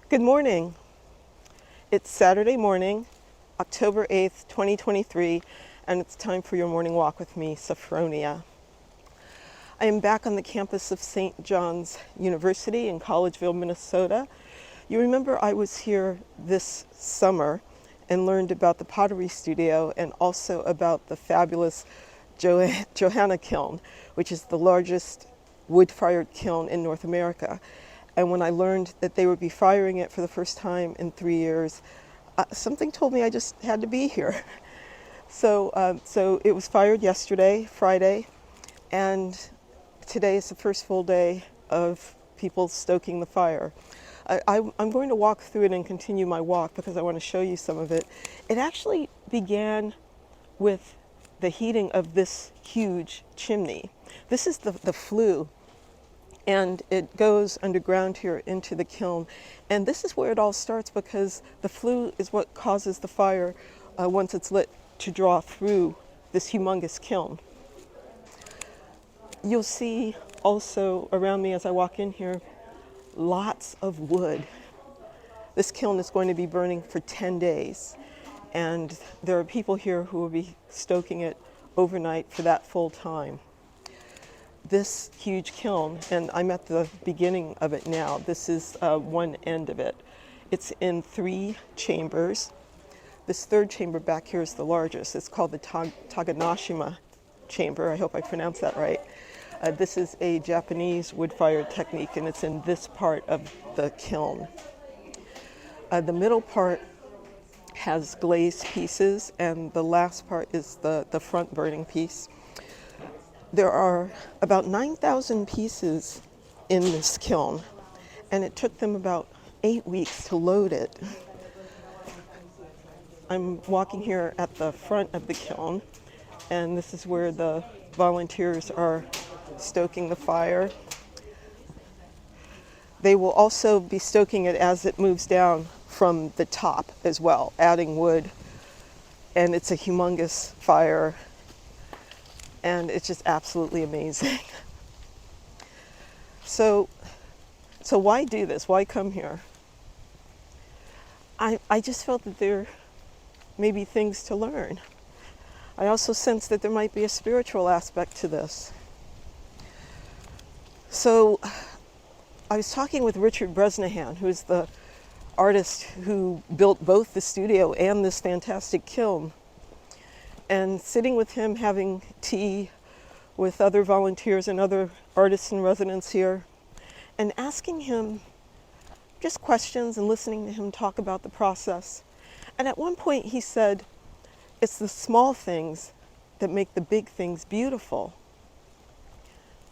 Good morning. It's Saturday morning, October 8th, 2023, and it's time for your morning walk with me, Sophfronia. I am back on the campus of St. John's University in Collegeville, Minnesota. You remember I was here this summer and learned about the pottery studio and also about the fabulous Johanna Kiln, which is the largest wood-fired kiln in North America. And when I learned that they would be firing it for the first time in 3 years, something told me I just had to be here. So it was fired yesterday, Friday, and today is the first full day of people stoking the fire. I'm going to walk through it and continue my walk because I want to show you some of it. It actually began with the heating of this huge chimney. This is the flue. And it goes underground here into the kiln. And this is where it all starts because the flue is what causes the fire, once it's lit, to draw through this humongous kiln. You'll see also around me as I walk in here, lots of wood. This kiln is going to be burning for 10 days. And there are people here who will be stoking it overnight for that full time. This huge kiln, and I'm at the beginning of it now. This is one end of it. It's in 3 chambers. This third chamber back here is the largest. It's called the Taganashima chamber. I hope I pronounced that right. This is a Japanese wood-fired technique, and it's in this part of the kiln. The middle part has glazed pieces, and the last part is the front burning piece. There are about 9,000 pieces in this kiln, and it took them about 8 weeks to load it. I'm walking here at the front of the kiln, and this is where the volunteers are stoking the fire. They will also be stoking it as it moves down from the top as well, adding wood, and it's a humongous fire. And it's just absolutely amazing. So why do this? Why come here? I just felt that there may be things to learn. I also sensed that there might be a spiritual aspect to this. So I was talking with Richard Bresnahan, who's the artist who built both the studio and this fantastic kiln. And sitting with him, having tea with other volunteers and other artists in residence here, and asking him just questions and listening to him talk about the process. And at one point he said, it's the small things that make the big things beautiful.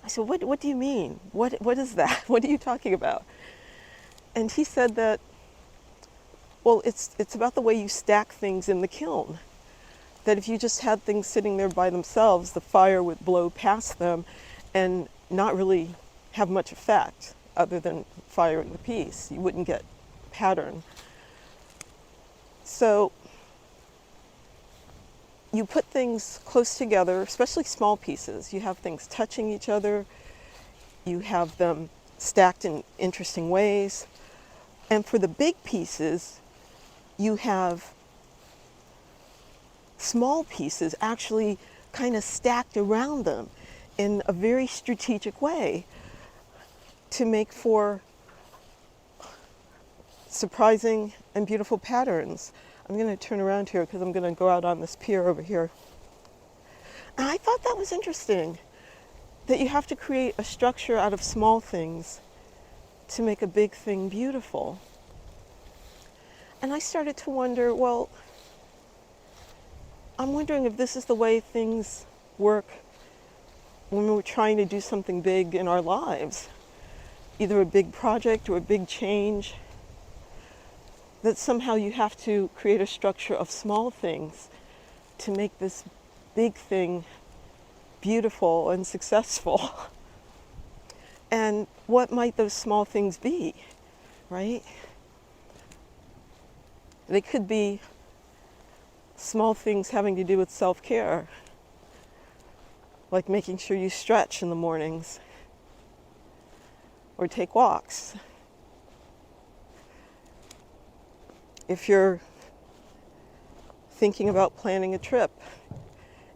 I said, what do you mean? What is that? What are you talking about? And he said that, well, it's about the way you stack things in the kiln. That if you just had things sitting there by themselves, the fire would blow past them and not really have much effect other than firing the piece. You wouldn't get pattern. So you put things close together, especially small pieces. You have things touching each other. You have them stacked in interesting ways. And for the big pieces, you have small pieces actually kind of stacked around them in a very strategic way to make for surprising and beautiful patterns. I'm going to turn around here because I'm going to go out on this pier over here. And I thought that was interesting, that you have to create a structure out of small things to make a big thing beautiful. And I started to wonder, well, I'm wondering if this is the way things work when we're trying to do something big in our lives, either a big project or a big change, that somehow you have to create a structure of small things to make this big thing beautiful and successful. And what might those small things be, right? They could be small things having to do with self-care, like making sure you stretch in the mornings or take walks. If you're thinking about planning a trip,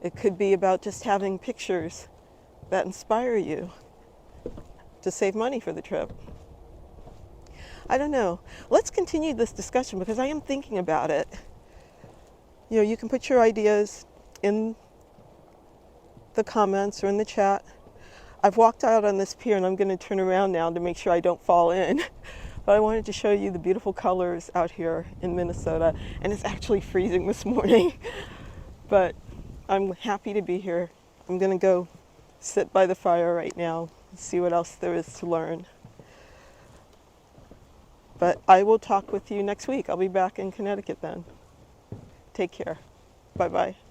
it could be about just having pictures that inspire you to save money for the trip. I don't know. Let's continue this discussion because I am thinking about it. You know, you can put your ideas in the comments or in the chat. I've walked out on this pier and I'm going to turn around now to make sure I don't fall in. But I wanted to show you the beautiful colors out here in Minnesota. And it's actually freezing this morning. But I'm happy to be here. I'm going to go sit by the fire right now and see what else there is to learn. But I will talk with you next week. I'll be back in Connecticut then. Take care. Bye-bye.